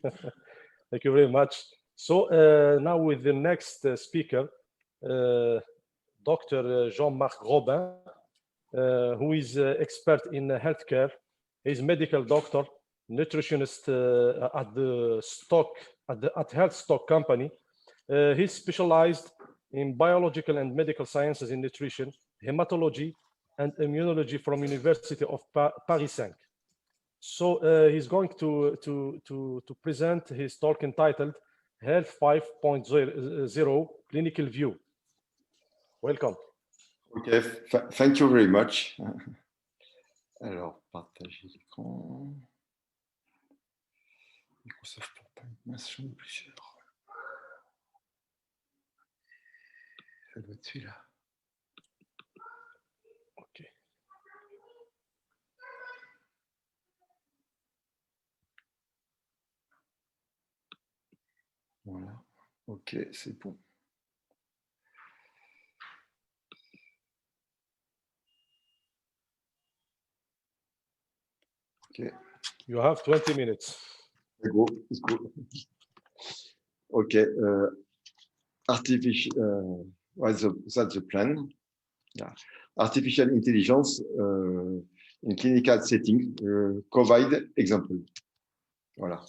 Thank you very much. So now with the next speaker, Dr. Jean-Marc Robin, who is expert in healthcare. He's medical doctor, nutritionist at the Health Stock Company. He's specialized in biological and medical sciences in nutrition, hematology, and immunology from University of Paris 5. So he's going to present his talk entitled Health 5.0 Clinical View. Welcome. Okay, thank you very much. Alors, partager l'écran. Microsoft PowerPoint, mince, j'en ai plusieurs. Ça doit être celui-là. Ok. Voilà. Ok, c'est bon. Okay. You have 20 minutes. It's good. Okay. Artificial. That's the plan. Yeah. Artificial intelligence in clinical setting. COVID example. Voilà.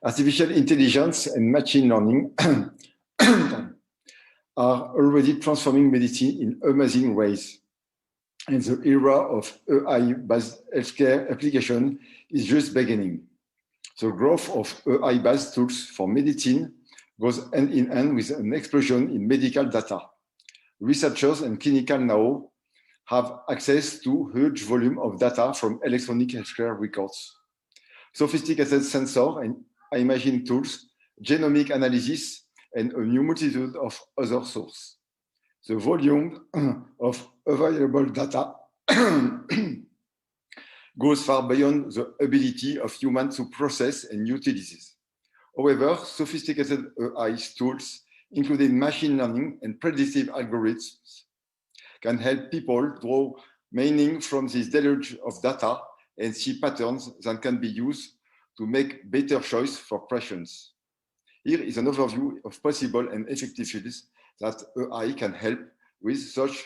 Artificial intelligence and machine learning are already transforming medicine in amazing ways. And the era of AI-based healthcare application is just beginning. The growth of AI-based tools for medicine goes hand in hand with an explosion in medical data. Researchers and clinical now have access to huge volume of data from electronic healthcare records. Sophisticated sensor and imaging tools, genomic analysis, and a new multitude of other sources. The volume of available data goes far beyond the ability of humans to process and utilize it. However, sophisticated AI tools, including machine learning and predictive algorithms, can help people draw meaning from this deluge of data and see patterns that can be used to make better choice for patients. Here is an overview of possible and effective fields that AI can help with, such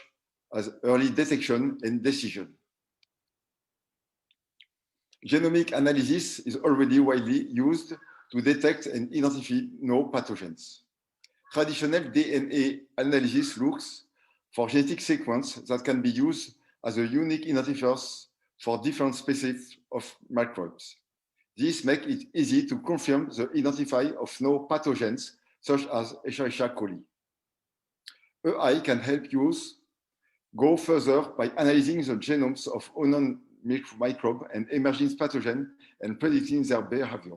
as early detection and decision. Genomic analysis is already widely used to detect and identify known pathogens. Traditional DNA analysis looks for genetic sequence that can be used as a unique identifiers for different species of microbes. This makes it easy to confirm the identify of known pathogens, such as Escherichia coli. AI can help use go further by analyzing the genomes of unknown microbes and emerging pathogens and predicting their behavior.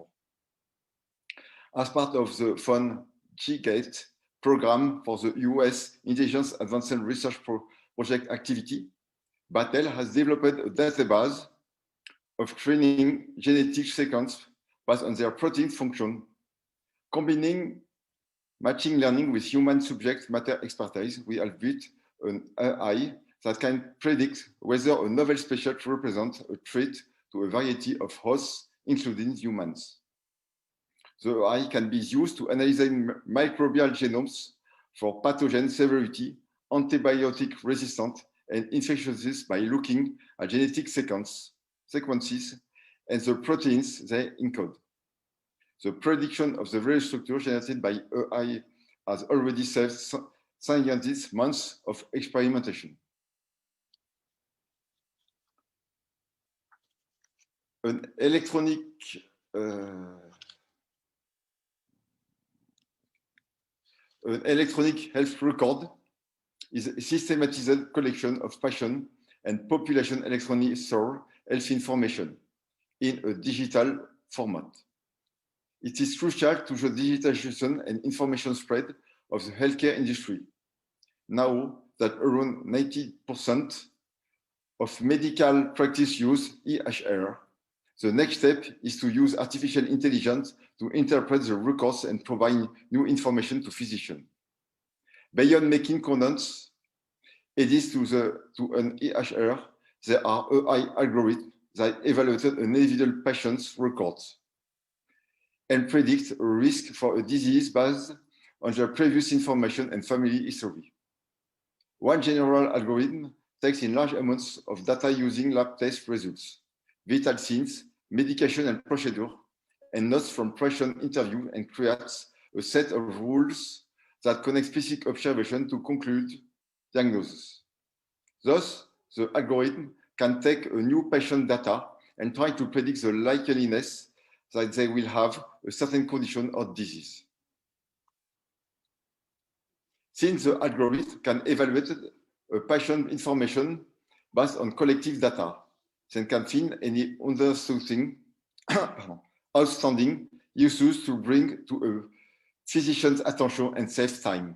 As part of the fund GGATE program for the US Intelligence Advanced Research Project activity, Battelle has developed a database of training genetic sequence based on their protein function, combining machine learning with human subject matter expertise. We have built an AI that can predict whether a novel species represents a threat to a variety of hosts, including humans. The AI can be used to analyze microbial genomes for pathogen severity, antibiotic resistance, and infectiousness by looking at genetic sequences and the proteins they encode. The prediction of the various structures generated by AI has already saved scientists months of experimentation. An electronic health record is a systematized collection of patient and population electronic health information in a digital format. It is crucial to the digitalization and information spread of the healthcare industry. Now that around 90% of medical practice use EHR, the next step is to use artificial intelligence to interpret the records and provide new information to physicians. Beyond making contents edits to an EHR, there are AI algorithms that evaluate an individual patient's records. and predict a risk for a disease based on their previous information and family history. One general algorithm takes in large amounts of data using lab test results, vital signs, medication and procedure, and notes from patient interview, and creates a set of rules that connect specific observation to conclude diagnosis. Thus, the algorithm can take a new patient data and try to predict the likeliness that they will have a certain condition or disease. Since the algorithm can evaluate a patient information based on collective data, then can find any outstanding issues to bring to a physician's attention and save time.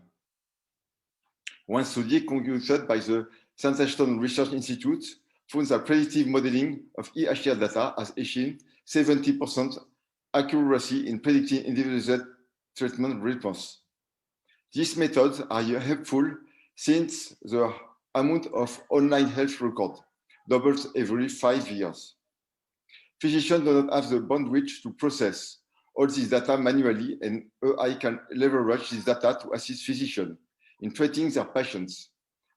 One study conducted by the Sandstone Research Institute found that predictive modeling of EHR data has achieved 70% accuracy in predicting individualized treatment response. These methods are helpful since the amount of online health record doubles every 5 years. Physicians do not have the bandwidth to process all this data manually, and AI can leverage this data to assist physicians in treating their patients.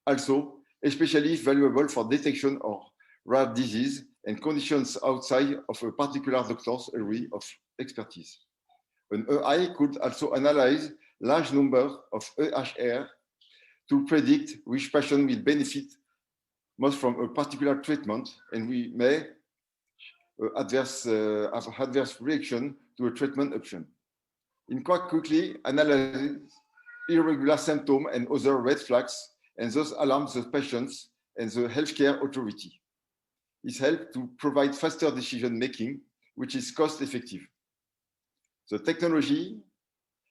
Also, especially valuable for detection of rare disease and conditions outside of a particular doctor's area of expertise. An AI could also analyze large numbers of EHR to predict which patient will benefit most from a particular treatment, and we may have adverse reaction to a treatment option. It quite quickly analyze irregular symptoms and other red flags, and thus alarms the patients and the healthcare authority. It helps to provide faster decision-making, which is cost-effective. The technology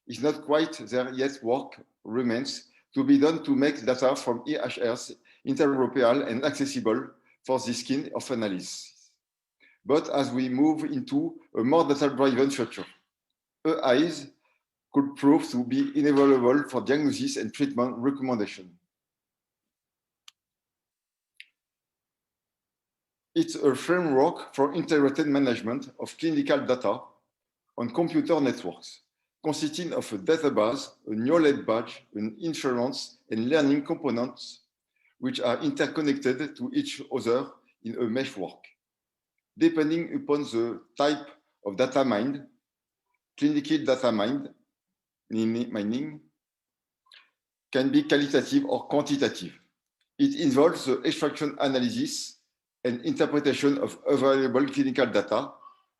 is not quite there yet. Work remains to be done to make data from EHRs interoperable and accessible for this kind of analysis. But as we move into a more data-driven future, AIs could prove to be invaluable for diagnosis and treatment recommendation. It's a framework for integrated management of clinical data on computer networks, consisting of a database, a knowledge badge, an inference, and learning components, which are interconnected to each other in a meshwork. Depending upon the type of data mined, clinical data mining can be qualitative or quantitative. It involves the extraction, analysis, and interpretation of available clinical data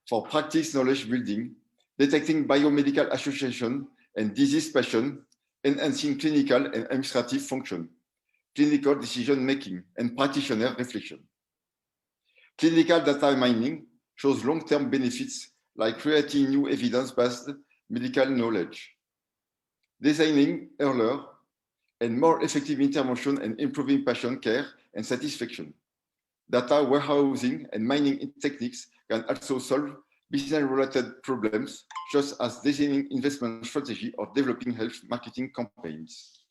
for practice knowledge building, detecting biomedical association and disease patterns, enhancing clinical and administrative function, clinical decision-making, and practitioner reflection. Clinical data mining shows long-term benefits like creating new evidence-based medical knowledge, designing earlier and more effective intervention, and improving patient care and satisfaction. Data warehousing and mining techniques can also solve business-related problems, such as designing investment strategy or developing health marketing campaigns.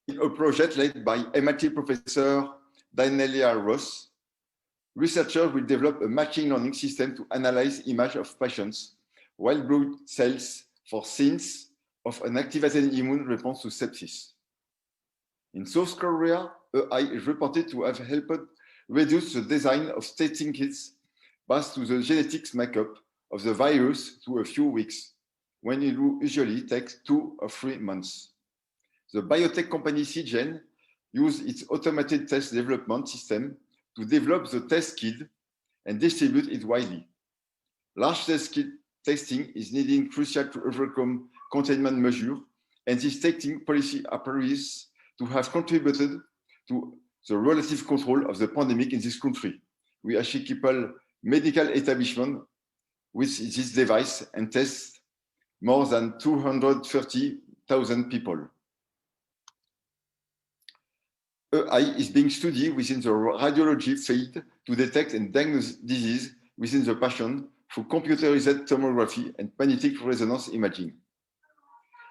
In a project led by MIT professor Danelia Ross, researchers will develop a machine learning system to analyze images of patients' white blood cells for signs of an activated immune response to sepsis. In South Korea, AI is reported to have helped reduce the design of testing kits based on the genetics makeup of the virus to a few weeks, when it usually takes 2 or 3 months. The biotech company Seagen used its automated test development system to develop the test kit and distribute it widely. Large test kit testing is needed crucial to overcome containment measures, and this testing policy appears to have contributed to the relative control of the pandemic in this country. We actually equip medical establishment with this device and test more than 230,000 people. AI is being studied within the radiology field to detect and diagnose disease within the patient through computerized tomography and magnetic resonance imaging.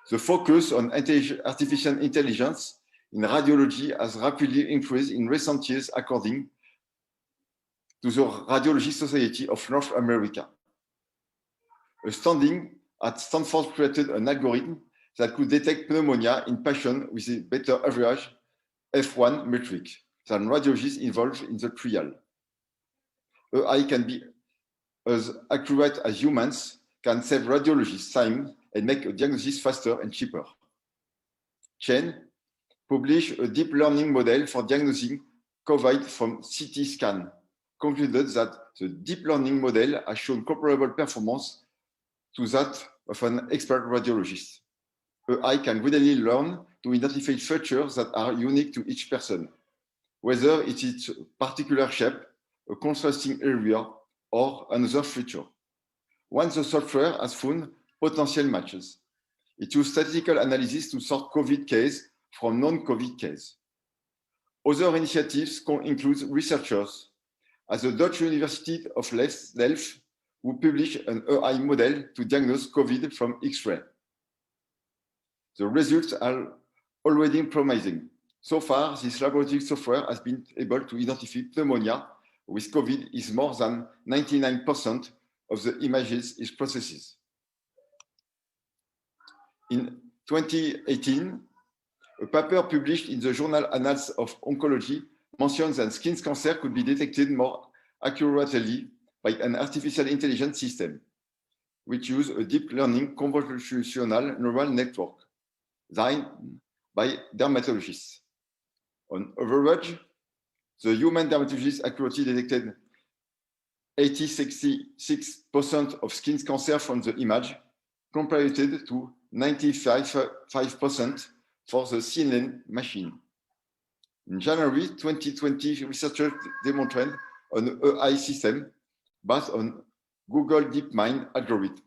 The focus on artificial intelligence in radiology has rapidly increased in recent years, according to the Radiology Society of North America. A study at Stanford created an algorithm that could detect pneumonia in patients with a better average F1 metric than radiologists involved in the trial. AI can be as accurate as humans, can save radiologists time and make a diagnosis faster and cheaper. Chen published a deep learning model for diagnosing COVID from CT scan, concluded that the deep learning model has shown comparable performance to that of an expert radiologist. AI can readily learn to identify features that are unique to each person, whether it is a particular shape, a contrasting area, or another feature. Once the software has found potential matches, it uses statistical analysis to sort COVID case from non-COVID case. Other initiatives include researchers at the Dutch University of Delft, who published an AI model to diagnose COVID from X-ray. The results are already promising. So far, this laboratory software has been able to identify pneumonia with COVID is more than 99% of the images it processes. In 2018, a paper published in the journal Annals of Oncology mentions that skin cancer could be detected more accurately by an artificial intelligence system, which uses a deep learning convolutional neural network designed by dermatologists. On average, the human dermatologist accurately detected 86% of skin cancer from the image, compared to 95% for the CNN machine. In January 2020, researchers demonstrated an AI system based on Google DeepMind algorithm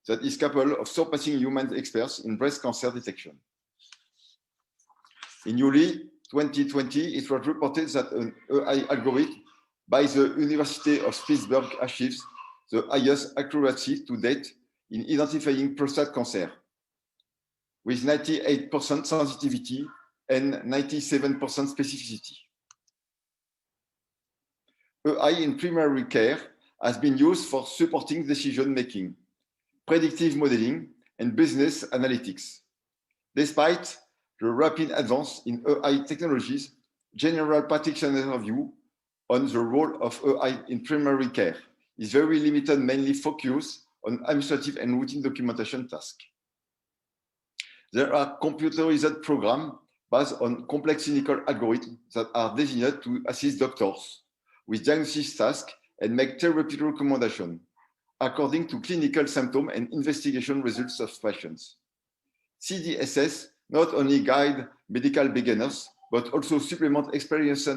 that is capable of surpassing human experts in breast cancer detection. In July 2020, it was reported that an AI algorithm by the University of Pittsburgh achieves the highest accuracy to date in identifying prostate cancer, with 98% sensitivity and 97% specificity. AI in primary care has been used for supporting decision-making, predictive modeling, and business analytics. Despite the rapid advance in AI technologies, general practitioner view on the role of AI in primary care is very limited, mainly focused on administrative and routine documentation tasks. There are computerized programs based on complex clinical algorithms that are designed to assist doctors with diagnosis tasks and make therapeutic recommendations according to clinical symptoms and investigation results of patients. CDSS not only guide medical beginners, but also supplement experienced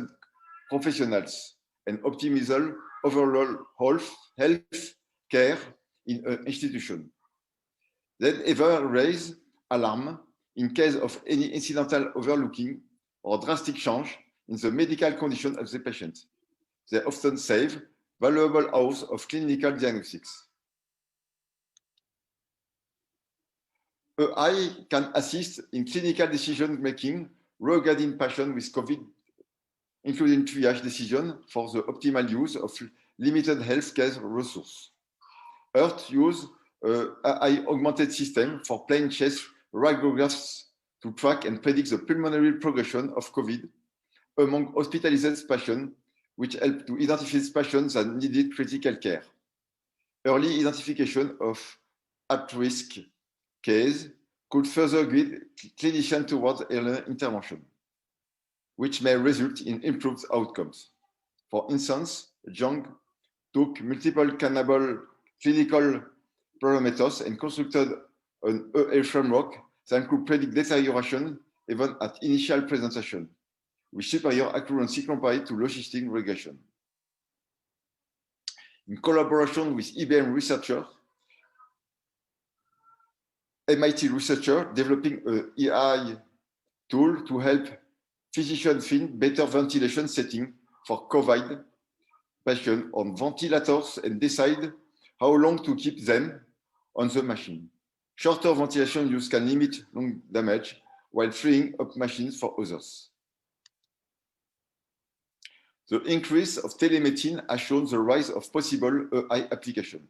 professionals and optimize overall health care in an institution. Then ever raise alarm in case of any incidental overlooking or drastic change in the medical condition of the patient. They often save valuable hours of clinical diagnostics. AI can assist in clinical decision-making regarding patients with COVID, including triage decision for the optimal use of limited healthcare resources. Earth use AI augmented system for plain chest radiographs to track and predict the pulmonary progression of COVID among hospitalized patients, which help to identify patients that needed critical care. Early identification of at-risk case could further guide clinicians towards early intervention, which may result in improved outcomes. For instance, Zhang took multiple cannibal clinical parameters and constructed an AI framework that could predict deterioration even at initial presentation, with superior accuracy compared to logistic regression. In collaboration with IBM researchers, MIT researcher developing an AI tool to help physicians find better ventilation setting for COVID patients on ventilators and decide how long to keep them on the machine. Shorter ventilation use can limit lung damage while freeing up machines for others. The increase of telemedicine has shown the rise of possible AI applications.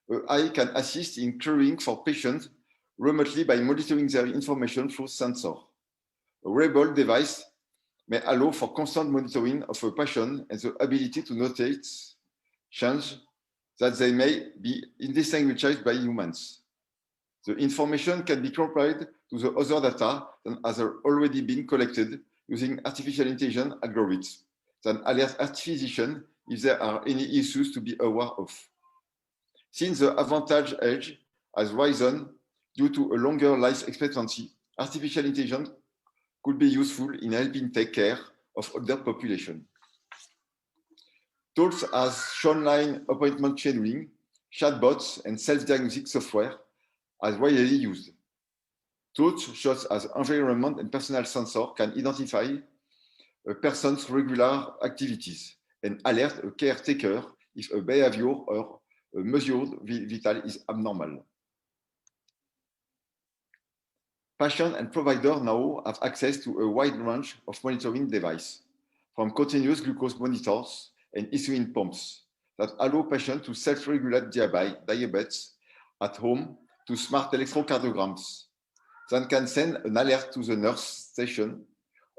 AI can assist in caring for patients remotely by monitoring their information through sensor. A wearable device may allow for constant monitoring of a patient and the ability to notice change that they may be indistinguishable by humans. The information can be compared to the other data that has already been collected using artificial intelligence algorithms that alert physicians if there are any issues to be aware of. Since the advantage age has risen due to a longer life expectancy, artificial intelligence could be useful in helping take care of older population. Tools as online appointment scheduling, chatbots, and self-diagnostic software are widely used. Tools such as environment and personal sensor can identify a person's regular activities and alert a caretaker if a behavior or a measured vital is abnormal. Patient and provider now have access to a wide range of monitoring devices, from continuous glucose monitors and insulin pumps that allow patients to self-regulate diabetes at home to smart electrocardiograms that can send an alert to the nurse station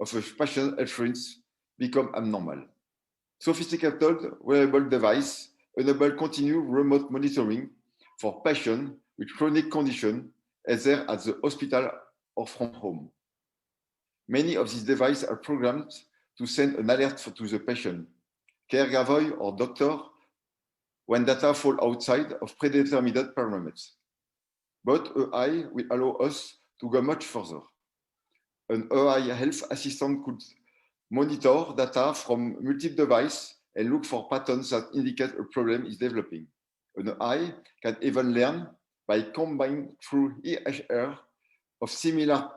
of a patient's health rates become abnormal. Sophisticated wearable devices enable continued remote monitoring for patients with chronic conditions, either at the hospital or from home. Many of these devices are programmed to send an alert to the patient, caregiver, or doctor when data fall outside of predetermined parameters. But AI will allow us to go much further. An AI health assistant could monitor data from multiple devices and look for patterns that indicate a problem is developing. An AI can even learn by combining through EHR of similar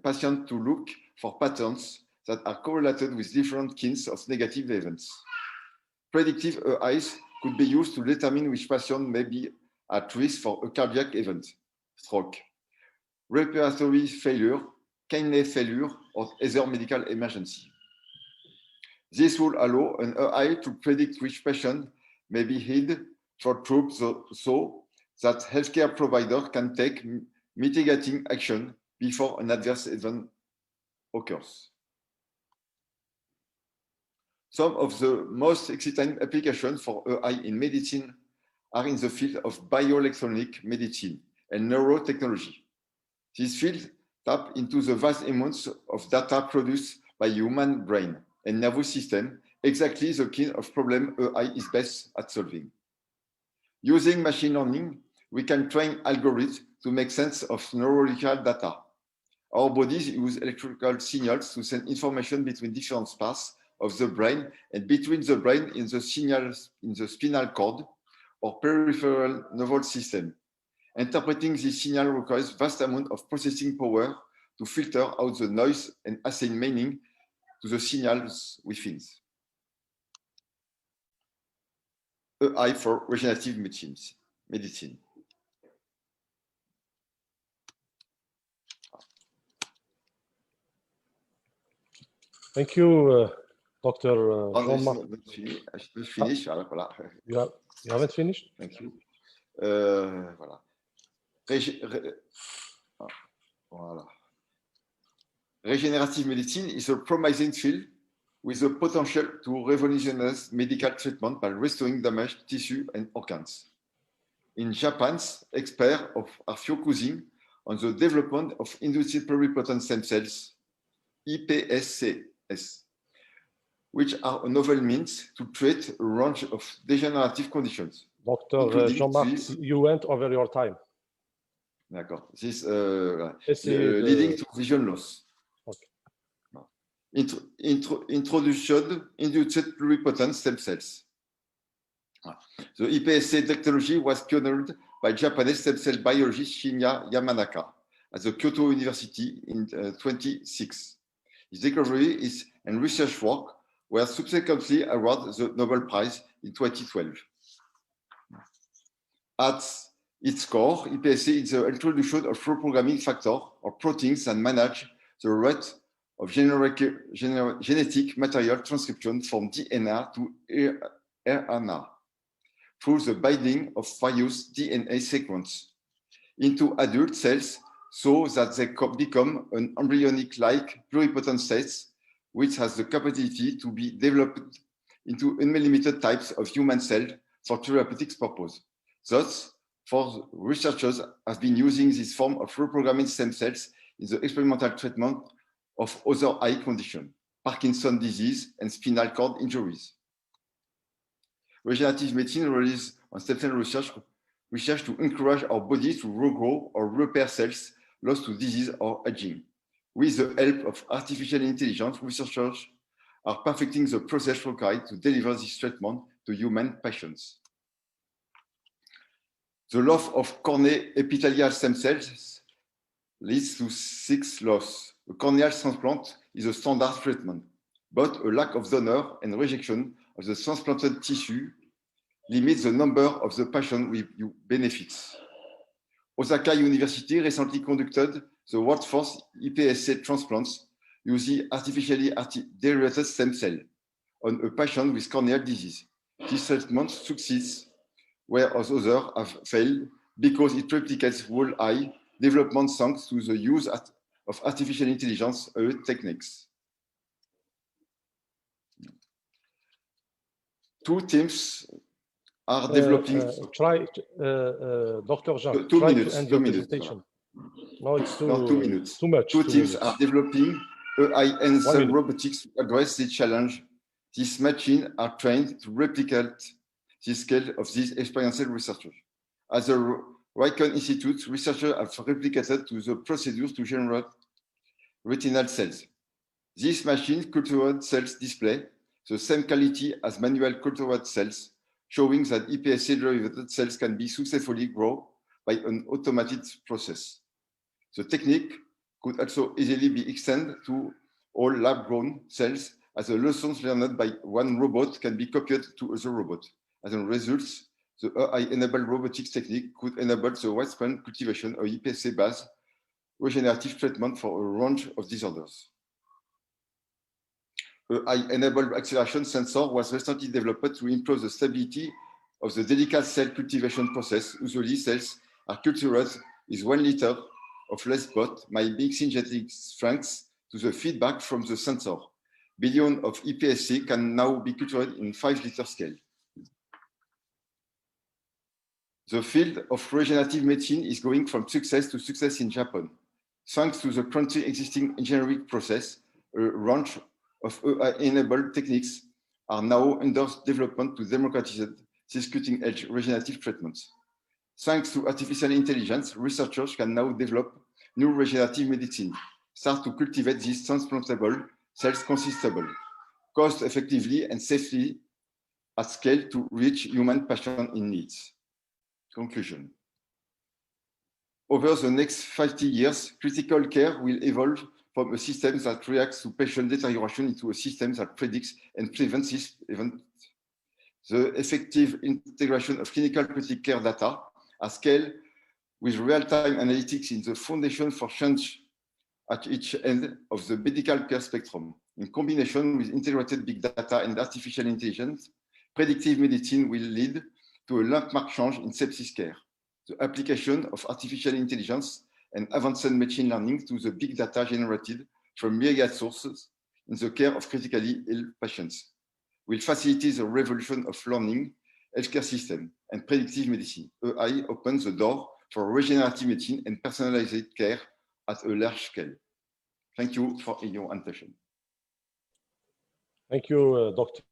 patients to look for patterns that are correlated with different kinds of negative events. Predictive AIs could be used to determine which patient may be at risk for a cardiac event, stroke, respiratory failure, kidney failure, or other medical emergency. This will allow an AI to predict which patient may be held for troops so that healthcare provider can take mitigating action before an adverse event occurs. Some of the most exciting applications for AI in medicine are in the field of bioelectronic medicine and neurotechnology. These fields tap into the vast amounts of data produced by human brain and nervous system, exactly the kind of problem AI is best at solving. Using machine learning, we can train algorithms to make sense of neurological data. Our bodies use electrical signals to send information between different parts of the brain and between the brain in the signals in the spinal cord or peripheral nervous system. Interpreting this signal requires vast amount of processing power to filter out the noise and assign meaning to the signals within. AI for regenerative medicine. Thank you, Dr. Jean-Marc. Finish. Voilà. You haven't finished? Thank you. Voilà. Voilà. Regenerative medicine is a promising field with the potential to revolutionize medical treatment by restoring damaged tissue and organs. In Japan, experts are focusing on the development of induced pluripotent stem cells, iPSCs, which are a novel means to treat a range of degenerative conditions. Dr. Jean-Marc, you went over your time. D'accord. This leading to vision loss. Okay. Introduction induced pluripotent stem cells. The iPSC technology was pioneered by Japanese stem cell biologist Shinya Yamanaka at the Kyoto University in 2006. His discovery and research work were subsequently awarded the Nobel Prize in 2012. At its core, iPSC is the introduction of reprogramming factors or proteins that manage the rate of genetic material transcription from DNA to RNA. through the binding of various DNA sequences into adult cells so that they become an embryonic-like pluripotent states which has the capacity to be developed into unlimited types of human cells for therapeutics purpose. Thus, for researchers have been using this form of reprogramming stem cells in the experimental treatment of other eye conditions, Parkinson's disease and spinal cord injuries. Regenerative medicine relies on stem cell research to encourage our bodies to regrow or repair cells lost to disease or aging. With the help of artificial intelligence, researchers are perfecting the process required to deliver this treatment to human patients. The loss of corneal epithelial stem cells leads to 6 loss. A corneal transplant is a standard treatment, but a lack of donor and rejection of the transplanted tissue limits the number of the patients with benefits. Osaka University recently conducted the world's first iPSC transplants using artificially derived stem cell on a patient with corneal disease. This treatment succeeds, whereas others have failed because it replicates whole eye development thanks to the use of artificial intelligence techniques. Two teams are developing. Dr. Jean, 2 try minutes, to end 2 your minutes. presentation. No, it's too, No, 2 minutes. too much. Two two teams minutes. are developing AI and 1 minute. robotics to address this challenge. These machines are trained to replicate the scale of these experiential researchers. At the Riken Institute, researchers have replicated to the procedures to generate retinal cells. These machines cultured cells display the same quality as manual cultured cells, showing that iPSC-derived cells can be successfully grown by an automated process. The technique could also easily be extended to all lab-grown cells, as the lessons learned by one robot can be copied to other robots. As a result, the AI-enabled robotics technique could enable the widespread cultivation of iPSC-based regenerative treatment for a range of disorders. AI-enabled acceleration sensor was recently developed to improve the stability of the delicate cell cultivation process. Usually, cells are cultured with 1 liter of less spot by mixing genetic strengths to the feedback from the sensor. Billions of iPSC can now be cultured in 5-liter scale. The field of regenerative medicine is going from success to success in Japan. Thanks to the currently existing engineering process, a range of AI-enabled techniques are now under development to democratize these cutting-edge regenerative treatments. Thanks to artificial intelligence, researchers can now develop new regenerative medicine, start to cultivate these transplantable cells consistently, cost-effectively and safely at scale to reach human patients in need. Conclusion. Over the next 50 years, critical care will evolve from a system that reacts to patient deterioration into a system that predicts and prevents this event. The effective integration of clinical critical care data at scale with real-time analytics is the foundation for change at each end of the medical care spectrum. In combination with integrated big data and artificial intelligence, predictive medicine will lead to a landmark change in sepsis care. The application of artificial intelligence and advanced machine learning to the big data generated from myriad sources in the care of critically ill patients will facilitate the revolution of learning, healthcare system, and predictive medicine. AI opens the door for regenerative medicine and personalized care at a large scale. Thank you for your attention. Thank you, Dr.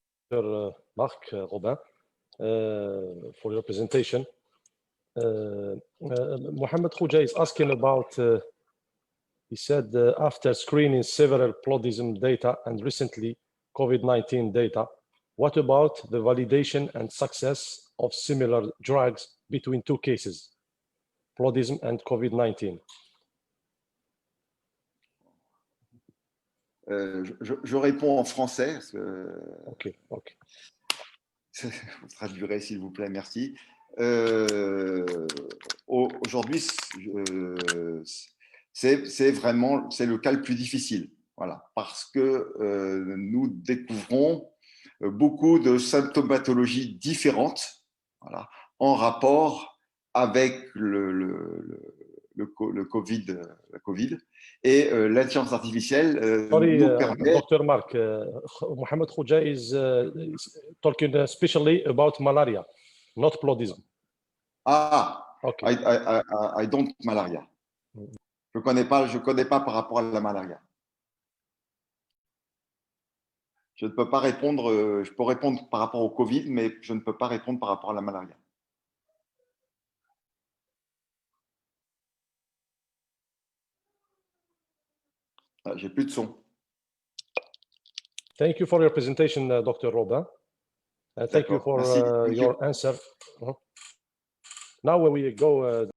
Marc Robin, for your presentation. Mohamed Khouja is asking about, he said, after screening several plodism data and recently COVID-19 data, what about the validation and success of similar drugs between two cases, plodism and COVID-19? Je réponds en français. Parce que... Ok. Vous traduirez, s'il vous plaît, merci. Aujourd'hui, c'est vraiment le cas le plus difficile, voilà, parce que nous découvrons beaucoup de symptomatologies différentes, voilà, en rapport avec le COVID, la COVID. Et l'intelligence artificielle Sorry, nous permet... Dr. Mark, Mohamed Khouja is talking especially about malaria, not paludism. Ah, Okay. I don't malaria. Je connais pas par rapport à la malaria. Je ne peux pas répondre, je peux répondre par rapport au Covid, mais je ne peux pas répondre par rapport à la malaria. Ah, j'ai plus de son. Thank you for your presentation, Dr. Robin. And thank you for Merci. your answer. Now we go